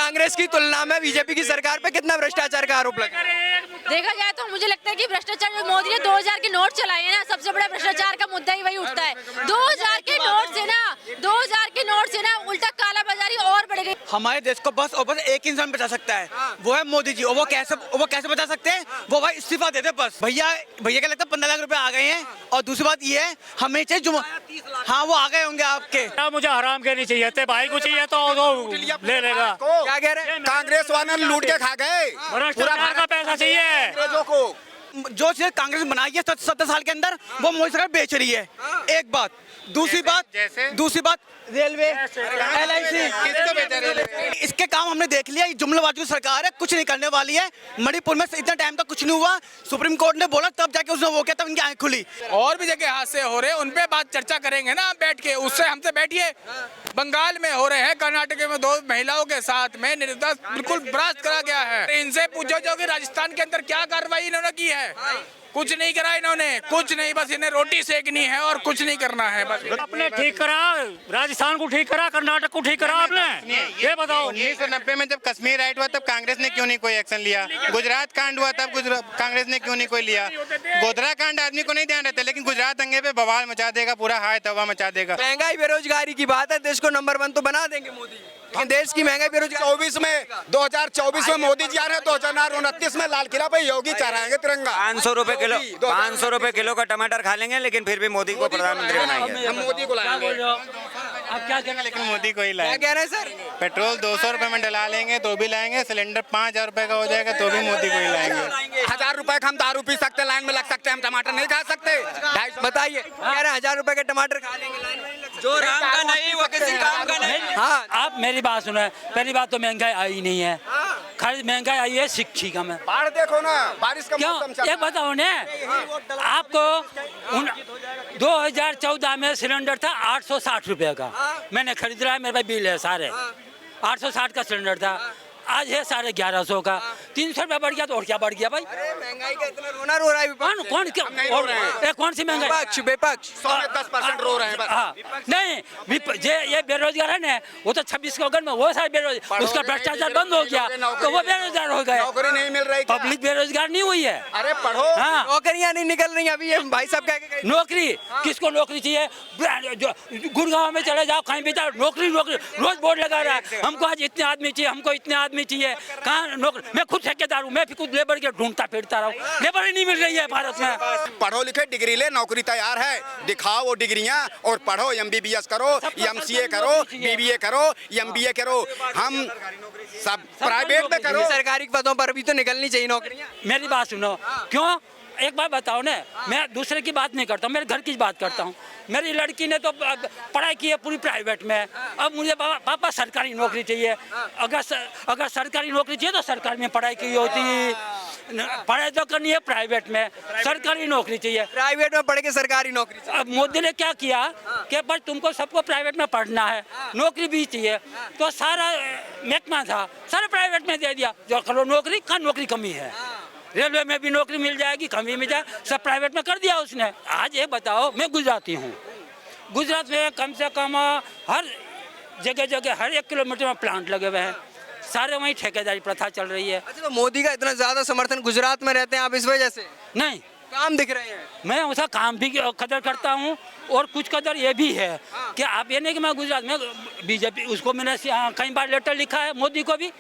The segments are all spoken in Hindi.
कांग्रेस की तुलना में बीजेपी की सरकार पे कितना भ्रष्टाचार का आरोप लगा? देखा जाए तो मुझे लगता है कि भ्रष्टाचार जो मोदी ने 2000 के नोट चलाए हैं ना, सबसे बड़ा भ्रष्टाचार का मुद्दा ही वही उठता है। 2000 के नोट से ना उल्टा काला बाजारी और बढ़ गई। हमारे देश को बस और बस एक इंसान बचा सकता है, वो है मोदी जी। और वो कैसे बचा सकते हैं? वो भाई इस्तीफा दे दे बस। भैया क्या लगता है 15 लाख रुपए आ गए हैं। और दूसरी बात ये है, हमें चाहिए हाँ वो आ गए होंगे आपके। मुझे हराम के नहीं चाहिए थे, भाई को चाहिए तो ले लेगा। क्या कह रहे हैं? कांग्रेस वाले लूट के खा गए, भ्रष्टाचार का पैसा चाहिए अंग्रेजों को। जो चीजें कांग्रेस बनाई है 70 साल के अंदर, वो मोदी सरकार बेच रही है। एक बात। दूसरी बात रेलवे, LIC, इसके काम हमने देख लिया। जुमलाबाजी की सरकार है, कुछ नहीं करने वाली है। मणिपुर में इतना टाइम तक कुछ नहीं हुआ, सुप्रीम कोर्ट ने बोला तब जाके उसने वो किया, तब उनकी आंखें खुली। और भी जगह हादसे हो रहे हैं, उन पे बात चर्चा करेंगे ना बैठ के, उससे हमसे बैठिए। बंगाल में हो रहे हैं, कर्नाटक में 2 महिलाओं के साथ में निर्दोष बिल्कुल बर्खास्त करा गया है। इनसे पूछो जो कि राजस्थान के अंदर क्या कार्रवाई इन्होंने की है। कुछ नहीं करा इन्होंने, कुछ नहीं, बस इन्हें रोटी सेकनी है और कुछ नहीं करना है। बस अपने ठीक करा, राजस्थान को ठीक करा, कर्नाटक को ठीक करा आपने। ये बताओ 1990 में जब कश्मीर राइट हुआ तब कांग्रेस ने क्यों नहीं कोई एक्शन लिया? गुजरात कांड हुआ तब कांग्रेस ने क्यों नहीं कोई लिया? गोधरा कांड आदमी को नहीं ध्यान रहता, लेकिन गुजरात दंगे पे बवाल मचा देगा, पूरा हाय तवा मचा देगा। महंगाई बेरोजगारी की बात है, देश को नंबर 1 तो बना देंगे मोदी, लेकिन देश की महंगाई बेरोजगारी 2024 में मोदी जी आ रहे हैं, 2029 में लाल किला पे योगी चढ़ाएंगे तिरंगा। 500 रुपए किलो का टमाटर खा लेंगे, लेकिन फिर भी मोदी को प्रधानमंत्री बनाएंगे। हम मोदी को लाएंगे। अब क्या करेंगे, लेकिन मोदी को ही क्या लाएंगे। कह रहे हैं सर? पेट्रोल 200 रुपए में डला लेंगे तो भी लाएंगे, सिलेंडर 5000 रुपए का हो जाएगा तो भी मोदी को ही लाएंगे। 1000 रुपए का हम दारू पी सकते, लाइन में लग सकते, हम टमाटर नहीं खा सकते। बताइए, कह रहे हैं 1000 रुपए के टमाटर खा लेंगे, लाइन में नहीं लग सकते। जो राम का नहीं वो किसी काम का नहीं। हाँ, आप मेरी बात सुनो। पहली बात तो महंगाई आई नहीं है, खाली महंगाई आई है शिक्षा में। बाढ़ देखो ना, बारिश का मौसम चल क्यों? ये बताओ ने आपको 2014 में सिलेंडर था 860 रुपए का, मैंने खरीद रहा है, मेरे पास बिल है सारे। 860 का सिलेंडर था, आज है 1150 का। 300 रुपया बढ़ गया तो और क्या बढ़ गया भाई? अरे महंगाई का इतना रोना रो रहा है विपक्ष। कौन क्या कौन सी महंगाई? विपक्ष 10% रो रहे हैं। हाँ, नहीं ये बेरोजगार है ना, वो तो 26 अगस्त में वो सारे बेरोजगार, उसका भ्रष्टाचार बंद हो गया तो वो बेरोजगार हो गए। नौकरी नहीं मिल रही, पब्लिक बेरोजगार नहीं हुई है। अरे पढ़ो। हाँ, नौकरियां नहीं निकल रही अभी। ये भाई साहब कह के नौकरी किसको नौकरी चाहिए? गुड़गांव में चले जाओ, कहीं भी जाओ, नौकरी रोज बोर्ड लगा रहा है, हमको आज इतने आदमी चाहिए, हमको इतने आदमी चाहिए। कहाँ नौकरी? मैं खुद ठेकेदार हूँ, मैं भी खुद लेबर के ढूंढता फिरता रहा हूँ, लेबर ही नहीं मिल रही है भारत में। पढ़ो लिखे डिग्री ले, नौकरी तैयार है, दिखाओ वो डिग्रियां और पढ़ो। MBBS करो, MCA करो, BBA करो, MBA करो। हम सब प्राइवेट में करो। सरकारी पदों पर भी तो निकलनी चाहिए नौकरियां। मेरी बात सुनो, क्यों? एक बार बताओ ना, मैं दूसरे की बात नहीं करता हूँ, मेरे घर की बात करता हूँ। मेरी लड़की ने तो पढ़ाई की है पूरी प्राइवेट में, अब मुझे पापा सरकारी नौकरी चाहिए। अगर सरकारी नौकरी चाहिए तो सरकार में पढ़ाई की होती, पढ़ाई तो करनी है प्राइवेट में, सरकारी नौकरी चाहिए। प्राइवेट में पढ़ के सरकारी नौकरी चाहिए। अब मोदी ने क्या किया कि बस तुमको सबको प्राइवेट में पढ़ना है, नौकरी भी चाहिए, तो सारा महकमा था सारा प्राइवेट में दे दिया। जो करो नौकरी का नौकरी कमी है, रेलवे में भी नौकरी मिल जाएगी, कमी मिल जाए, सब प्राइवेट में कर दिया उसने। आज ये बताओ, मैं गुजराती हूँ, गुजरात में कम से कम हर जगह हर 1 किलोमीटर में प्लांट लगे हुए हैं, सारे वहीं ठेकेदारी प्रथा चल रही है। अच्छा, तो मोदी का इतना ज्यादा समर्थन गुजरात में रहते हैं आप इस वजह से? नहीं, काम दिख रहे हैं। मैं उसका काम भी कदर करता हूँ और कुछ कदर ये भी है कि आप ये नहीं कि मैं गुजरात में बीजेपी, उसको मैंने कई बार लेटर लिखा है मोदी को भी।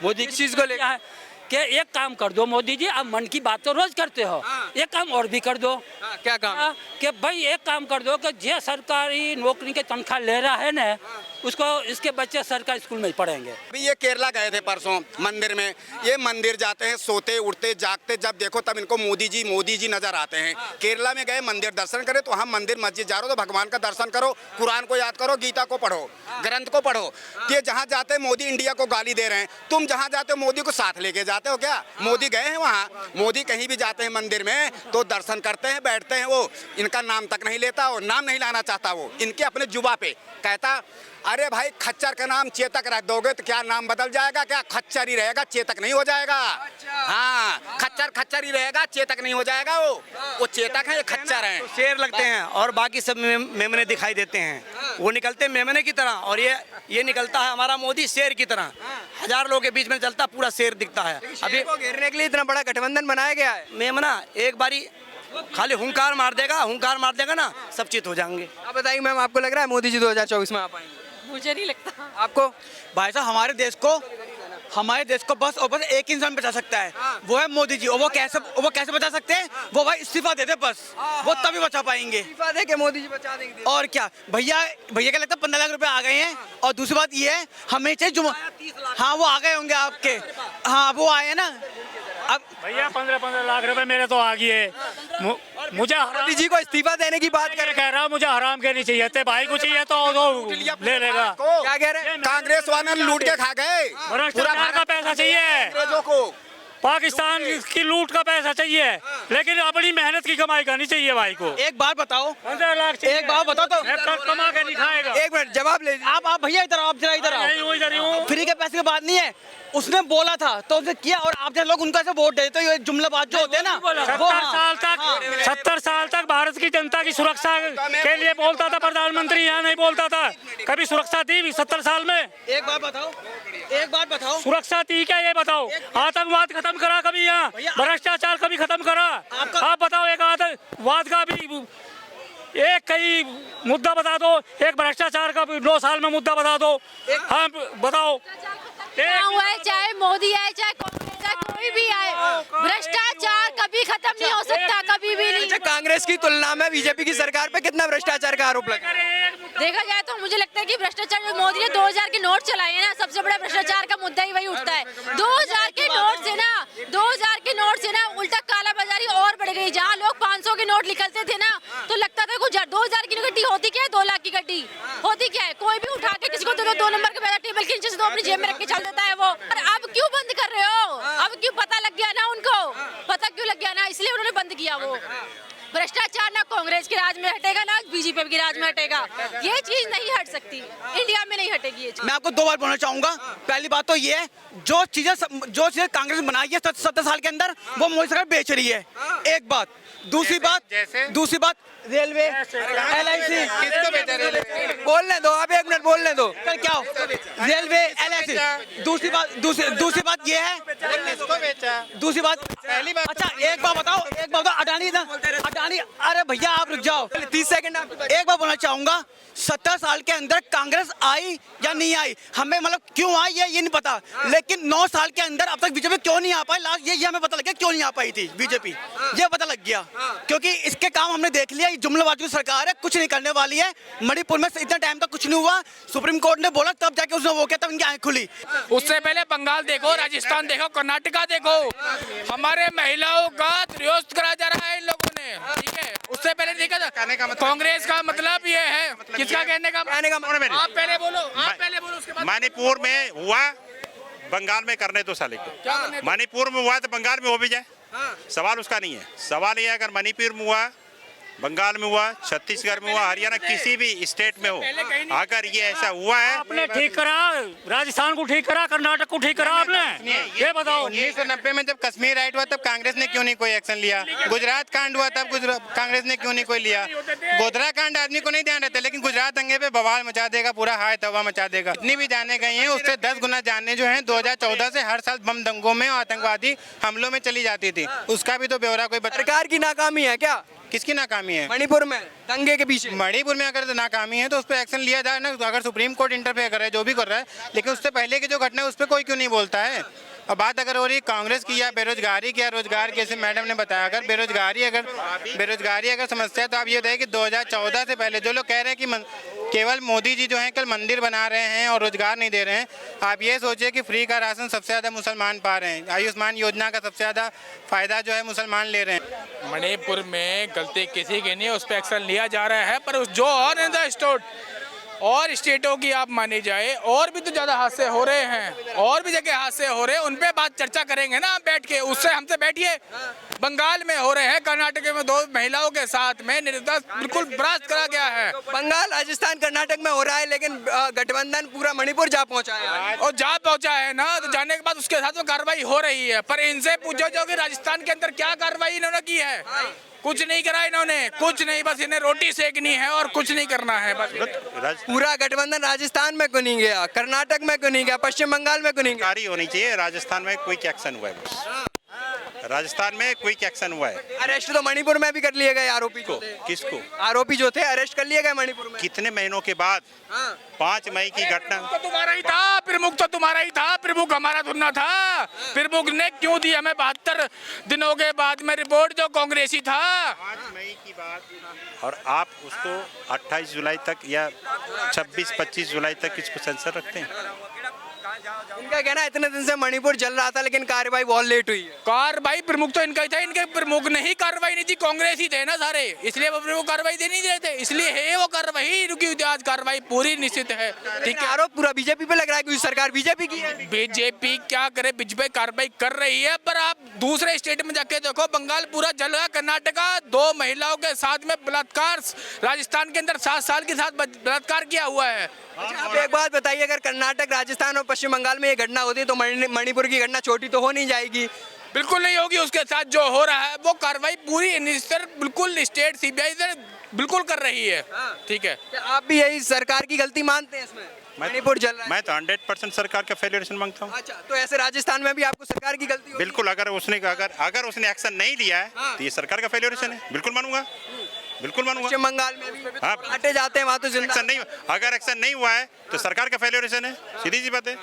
मोदी किस चीज को लिखा है? कि एक काम कर दो मोदी जी, आप मन की बात तो रोज करते हो, एक काम और भी कर दो। क्या काम? कि भाई एक काम कर दो कि जो सरकारी नौकरी के तनख्वाह ले रहा है ना, उसको इसके बच्चे सरकारी स्कूल में पढ़ेंगे। अभी ये केरला गए थे परसों मंदिर में। ये मंदिर जाते हैं, सोते उठते जागते जब देखो तब इनको मोदी जी नजर आते हैं। केरला में गए मंदिर दर्शन करे, तो हम मंदिर मस्जिद जा रहे हो तो भगवान का दर्शन करो, कुरान को याद करो, गीता को पढ़ो, ग्रंथ को पढ़ो। कि जहाँ जाते हैं मोदी इंडिया को गाली दे रहे हैं, तुम जहाँ जाते हो मोदी को साथ लेके जाते हो क्या? मोदी गए हैं वहाँ, मोदी कहीं भी जाते हैं मंदिर में तो दर्शन करते हैं, बैठते हैं, वो इनका नाम तक नहीं लेता, वो नाम नहीं लाना चाहता, वो इनके अपने जुबा पे कहता अरे भाई खच्चर का नाम चेतक रख दोगे तो क्या नाम बदल जाएगा? क्या खच्चर ही रहेगा, चेतक नहीं हो जाएगा? हाँ, खच्चर खच्चर ही रहेगा, चेतक नहीं हो जाएगा। वो चेतक है, ये खच्चर है। शेर लगते हैं और बाकी सब मेमने दिखाई देते हैं। वो निकलते हैं मेमने की तरह और ये निकलता है हमारा मोदी शेर की तरह। हजार लोगों के बीच में चलता, पूरा शेर दिखता है। अभी को घेरने के लिए इतना बड़ा गठबंधन बनाया गया है। मेमना एक बारी खाली हुंकार मार देगा ना, सब चीत हो जाएंगे। आप बताइए मैम, आपको लग रहा है मोदी जी 2024 में आ पाएंगे? मुझे नहीं लगता। आपको? भाई साहब हमारे देश को बस और बस एक इंसान बचा सकता है, वो है मोदी जी। और वो कैसे बचा सकते हैं? वो भाई इस्तीफा दे दे बस, वो तभी बचा पाएंगे। इस्तीफा दे के मोदी जी बचा देंगे। और क्या भैया क्या लगता है 15 लाख रुपए आ गए हैं। और दूसरी बात ये है, हमें चाहिए हाँ वो आ गए होंगे आपके, हाँ वो आए हैं ना। अब भैया 15 लाख रुपए मेरे तो आ गए। मुझे मोदी जी को इस्तीफा देने की बात कह रहा हूँ, मुझे हराम के नहीं चाहिए थे। भाई को चाहिए तो ले लेगा। क्या कह रहे हैं? कांग्रेस वाले लूट के खा गए। भ्रष्टाचार का पैसा चाहिए, अंग्रेजों को पाकिस्तान की लूट का पैसा चाहिए, लेकिन अपनी मेहनत की कमाई का नहीं चाहिए। भाई को एक बात बताओ, 15 लाख चाहिए। एक बात बताओ तो कमा के नहीं खाएगा। एक मिनट जवाब ले। आप भैया इधर आओ, आप जरा इधर आओ। फ्री के पैसे की बात नहीं है, उसने बोला था तो उसने किया। और आप जैसे लोग उनको ऐसे वोट देते हो, ये जुमलाबाज जो होते हैं ना, 70 साल तक भारत की जनता की सुरक्षा के लिए बोलता था प्रधानमंत्री, यहाँ नहीं बोलता था। कभी सुरक्षा दी 70 साल में? एक बात बताओ सुरक्षा दी क्या, ये बताओ। आतंकवाद खत्म करा कभी यहाँ? भ्रष्टाचार कभी खत्म करा? आप बताओ, एक आतंकवाद का भी एक कई मुद्दा बता दो, एक भ्रष्टाचार का 9 साल में मुद्दा बता दो। हाँ बताओ। हुआ है, चाहे मोदी आए चाहे कांग्रेस आए, कोई भी आए, भ्रष्टाचार कभी खत्म नहीं हो सकता, कभी भी नहीं। अच्छा, कांग्रेस की तुलना में बीजेपी की सरकार पे कितना भ्रष्टाचार का आरोप लगा? देखा जाए तो मुझे लगता है कि भ्रष्टाचार जो मोदी ने 2000 के नोट चलाए हैं ना, सबसे बड़ा भ्रष्टाचार का मुद्दा ही वही उठता है। 2000 के नोट से ना उल्टा काला बाजारी और बढ़ गई। जहाँ लोग 500 के नोट निकलते थे ना, तो लगता था कुछ 2000 की गड्डी होती क्या है, 2 लाख की गड्डी होती क्या है। कोई भी उठा के किसी को 2 नंबर के बैठा टेबल के नीचे से 2 अपनी जेब में रख के चल देता है वो। और अब क्यों बंद कर रहे हो? अब क्यों? पता लग गया ना उनको, पता क्यों लग गया ना, इसलिए उन्होंने बंद किया वो। भ्रष्टाचार ना कांग्रेस के राज में हटेगा ना बीजेपी के राज में हटेगा। ये चीज नहीं हट सकती, इंडिया में नहीं हटेगी ये चीज। मैं आपको 2 बार बोलना चाहूंगा। पहली बात तो ये है, जो चीजें कांग्रेस बनाई है 70 साल के अंदर, वो मोदी सरकार बेच रही है। एक बात। दूसरी बात रेलवे, LIC किसको बेचा रेलवे? बोलने दो, आप 1 मिनट बोलने दो। कल क्या हो? Railway, LIC। दूसरी बात ये है, किसको बेचा? दूसरी बात पहली बात। अच्छा एक बात बताओ, अडानी, अरे भैया आप रुक जाओ 30 सेकंड आप। एक बार बोलना चाहूंगा, 70 साल के अंदर कांग्रेस आई या नहीं आई, हमें मतलब क्यों आई ये नहीं पता, लेकिन 9 साल के अंदर अब तक बीजेपी क्यों नहीं आ पाई, लास्ट ये हमें पता लग गया क्यों नहीं आ पाई थी बीजेपी, ये पता लग गया। क्योंकि इसके काम हमने देख लिया, जुमलाबाजी की सरकार है, कुछ नहीं करने वाली है। मणिपुर में इतना टाइम तक कुछ नहीं हुआ, सुप्रीम कोर्ट ने बोला तब जाके उसने वो किया, तब इनकी आंखें खुली। उससे पहले बंगाल देखो, राजस्थान देखो, कर्नाटका देखो, हमारे महिलाओं का दुरुस्त करा जा रहा है इन लोगों ने। ठीक है, उससे पहले देखा था कांग्रेस का मतलब ये है, किसका कहने का आप पहले बोलो उसके बाद। मणिपुर में हुआ, बंगाल में करने दो साले को। मणिपुर में हुआ तो बंगाल में हो भी जाए, सवाल उसका नहीं है। सवाल ये है अगर मणिपुर में हुआ, बंगाल में हुआ, छत्तीसगढ़ में हुआ, हरियाणा किसी भी स्टेट में हो, अगर ये ऐसा हुआ है, आपने ठीक करा, राजस्थान को ठीक करा, कर्नाटक को ठीक करा आपने, ये बताओ। 1990 में जब कश्मीर राइट हुआ तब कांग्रेस ने क्यों नहीं कोई एक्शन लिया? गुजरात कांड हुआ तब कांग्रेस ने क्यों नहीं कोई लिया? गोधरा कांड आदमी को नहीं ध्यान रहता, लेकिन गुजरात दंगे पे बवाल मचा देगा, पूरा हाय तवा मचा देगा। इतनी भी जाने गई हैं, उससे 10 गुना जाने जो है 2014 से हर साल बम दंगों में और आतंकवादी हमलों में चली जाती थी। उसका भी तो ब्यौरा कोई बता। सरकार की नाकामी है क्या? किसकी नाकामी है? मणिपुर में दंगे के पीछे। मणिपुर में अगर नाकामी है तो उस पर एक्शन लिया जाए ना। अगर सुप्रीम कोर्ट इंटरफेयर कर रहा है, जो भी कर रहा है, लेकिन उससे पहले की जो घटना है उस पर कोई क्यों नहीं बोलता है? अब बात अगर हो रही कांग्रेस की या बेरोजगारी की या रोजगार की, जैसे मैडम ने बताया, अगर बेरोजगारी अगर समस्या है, तो आप ये बताइए कि 2014 से पहले जो लोग कह रहे हैं कि केवल मोदी जी जो हैं कल मंदिर बना रहे हैं और रोजगार नहीं दे रहे हैं, आप ये सोचिए कि फ्री का राशन सबसे ज़्यादा मुसलमान पा रहे हैं, आयुष्मान योजना का सबसे ज़्यादा फायदा जो है मुसलमान ले रहे हैं। मणिपुर में गलती किसी की नहीं, उस पर एक्शन लिया जा रहा है, पर जो ऑन इन द स्पॉट और स्टेटों की आप मानी जाए, और भी तो ज्यादा हादसे हो रहे हैं, और भी जगह हादसे हो रहे हैं, उन पे बात चर्चा करेंगे ना आप बैठ के, उससे हमसे बैठिए। बंगाल में हो रहे हैं, कर्नाटक में 2 महिलाओं के साथ में निर्दोष बिल्कुल बर्खास्त करा गया है। बंगाल, राजस्थान, कर्नाटक में हो रहा है, लेकिन गठबंधन पूरा मणिपुर जा पहुंचा है। और जा पहुंचा है ना, तो जाने के बाद उसके साथ में कार्रवाई हो रही है। पर इनसे पूछो जो कि राजस्थान के अंदर क्या कार्रवाई इन्होंने की है। कुछ नहीं करा इन्होंने, कुछ नहीं, बस इन्हें रोटी सेकनी है और कुछ नहीं करना है बस। पूरा गठबंधन राजस्थान में क्यों नहीं गया, कर्नाटक में क्यों नहीं गया, पश्चिम बंगाल में क्यों नहीं गया? कारी होनी चाहिए। राजस्थान में क्विक एक्शन हुआ है बस। राजस्थान में क्विक एक्शन हुआ है। अरेस्ट तो मणिपुर में भी कर लिए गए आरोपी को। किसको? आरोपी जो थे अरेस्ट कर लिए गए मणिपुर में। कितने महीनों के बाद? 5 मई की घटना। तो तुम्हारा ही था, प्रमुख तो तुम्हारा ही था, प्रमुख हमारा धुना था। प्रमुख ने क्यों दी हमें 72 दिनों के बाद में रिपोर्ट, जो कांग्रेसी था। 5 मई की बात, और आप उसको 28 जुलाई तक या 26-25 जुलाई तक इसको सेंसर रखते हैं। इनका कहना है इतने दिन से मणिपुर जल रहा था, लेकिन कार्रवाई बहुत लेट हुई है। कार्रवाई प्रमुख तो इनका ही था, इनके प्रमुख ने ही कार्रवाई नहीं थी, कांग्रेस ही थे ना सारे, इसलिए वो प्रमुख कार्रवाई दे नहीं रहे थे, इसलिए है वो कार्रवाई रुकी हुई थी। आज कार्रवाई पूरी निश्चित है, ठीक है। आरोप पूरा बीजेपी पे लग रहा है, क्योंकि सरकार बीजेपी की है। बीजेपी क्या करे, बीजेपी कार्रवाई कर रही है, पर आप दूसरे स्टेट में जाके देखो, बंगाल पूरा जल रहा, कर्नाटका 2 महिलाओं के साथ में बलात्कार, राजस्थान के अंदर 7 साल के साथ बलात्कार किया हुआ है। अच्छा, आप एक बात बताइए, अगर कर्नाटक, राजस्थान और पश्चिम बंगाल में ये घटना होती है तो मणिपुर की घटना छोटी तो हो नहीं जाएगी? बिल्कुल नहीं होगी। उसके साथ जो हो रहा है वो कार्रवाई पूरी बिल्कुल स्टेट सीबीआई से बिल्कुल कर रही है, ठीक है। क्या आप भी यही सरकार की गलती मानते हैं इसमें? मणिपुर जल रहा है। मैं तो 100% सरकार का फेलियरेशन मांगता हूँ। अच्छा, तो ऐसे राजस्थान में भी आपको सरकार की गलती होगी? बिल्कुल। अगर उसने एक्शन नहीं लिया है तो ये सरकार का फेलियरेशन है। बिल्कुल मानूंगा, बिल्कुल मानूंगा। पश्चिम बंगाल में भी हाँ, काटे जाते हैं वहाँ तो जिंदा। एक्शन नहीं, अगर एक्शन नहीं हुआ है तो सरकार का फेलियरेशन है, सीधी सी बात है।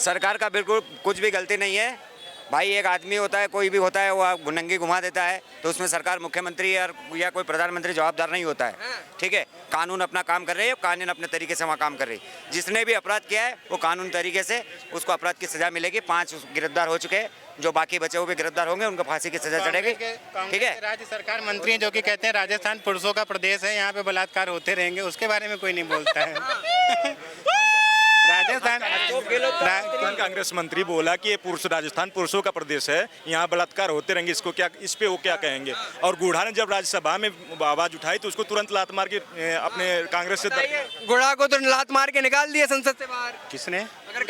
सरकार का बिल्कुल कुछ भी गलती नहीं है भाई। एक आदमी होता है, कोई भी होता है, वो नंगी घुमा देता है, तो उसमें सरकार, मुख्यमंत्री या कोई प्रधानमंत्री जवाबदार नहीं होता है, ठीक है। कानून अपना काम कर रही है, कानून अपने तरीके से वहाँ काम कर रही है। जिसने भी अपराध किया है वो कानून तरीके से उसको अपराध की सजा मिलेगी। 5 गिरफ्तार हो चुके हैं, जो बाकी बचे वो भी गिरफ्तार होंगे, उनको फांसी की सजा चढ़ेगी, ठीक है। राज्य सरकार मंत्री जो कि कहते हैं राजस्थान पुरुषों का प्रदेश है, यहाँ पे बलात्कार होते रहेंगे, उसके बारे में कोई नहीं बोलता है। राजस्थान कांग्रेस मंत्री बोला कि ये राजस्थान पुरुषों का प्रदेश है, यहाँ बलात्कार होते रहेंगे, इसको क्या, इस पे वो क्या कहेंगे? और गुढ़ा ने जब राज्यसभा में आवाज उठाई तो उसको तुरंत लात मार के अपने कांग्रेस से गुढ़ा को तो लात मार के निकाल दिया संसद से बाहर। किसने? अगर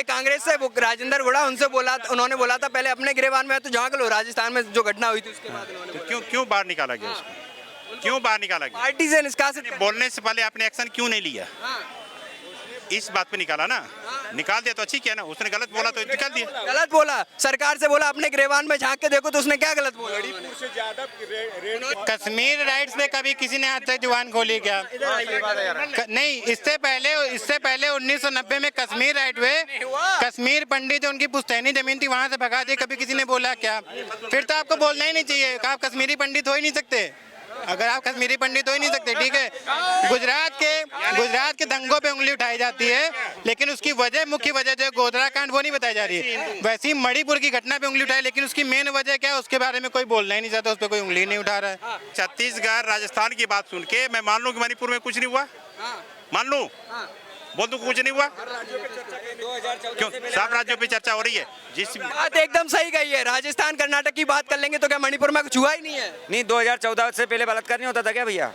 कांग्रेस से वो राजेंद्र गुढ़ा, उनसे बोला, उन्होंने बोला था पहले अपने गिरेबान में तो झांक लो, राजस्थान में जो घटना हुई थी उसके बाद उन्होंने क्यों बाहर निकाला गया उसको? क्यों बाहर निकाला गया? पार्टी से निष्कासित बोलने से पहले आपने एक्शन क्यों नहीं लिया? इस बात पे निकाला ना, निकाल दिया तो अच्छी क्या ना, उसने गलत बोला तो निकाल दिया। गलत बोला, सरकार से बोला अपने गिरेबान में झांक के देखो, तो उसने क्या गलत बोला? कश्मीर राइट्स पे कभी किसी ने आज तक जुबान खोली क्या? नहीं, इससे पहले 1990 में कश्मीर राइट हुए, कश्मीर पंडित जो उनकी पुश्तैनी जमीन थी वहां से भगा दी, कभी किसी ने बोला क्या? फिर तो आपको बोलना ही नहीं चाहिए, आप कश्मीरी पंडित हो ही नहीं सकते। अगर आप कश्मीरी पंडित हो ही नहीं सकते, ठीक है। गुजरात के दंगों पे उंगली उठाई जाती है, लेकिन उसकी मुख्य वजह जो गोधरा कांड वो नहीं बताई जा रही है। वैसे ही मणिपुर की घटना पे उंगली उठाई, लेकिन उसकी मेन वजह क्या है उसके बारे में कोई बोलना ही नहीं चाहता, उस पर कोई उंगली नहीं उठा रहा है। छत्तीसगढ़, राजस्थान की बात सुन के मैं मान लूं कि मणिपुर में कुछ नहीं हुआ, मान लूं, बोल दूं कुछ नहीं हुआ, क्यों? सब राज्यों पे चर्चा हो रही है। जिस बात एकदम सही कही है। राजस्थान, कर्नाटक की बात कर लेंगे तो क्या मणिपुर में कुछ हुआ ही नहीं है? नहीं, 2014 से पहले बलात्कार नहीं होता था क्या भैया?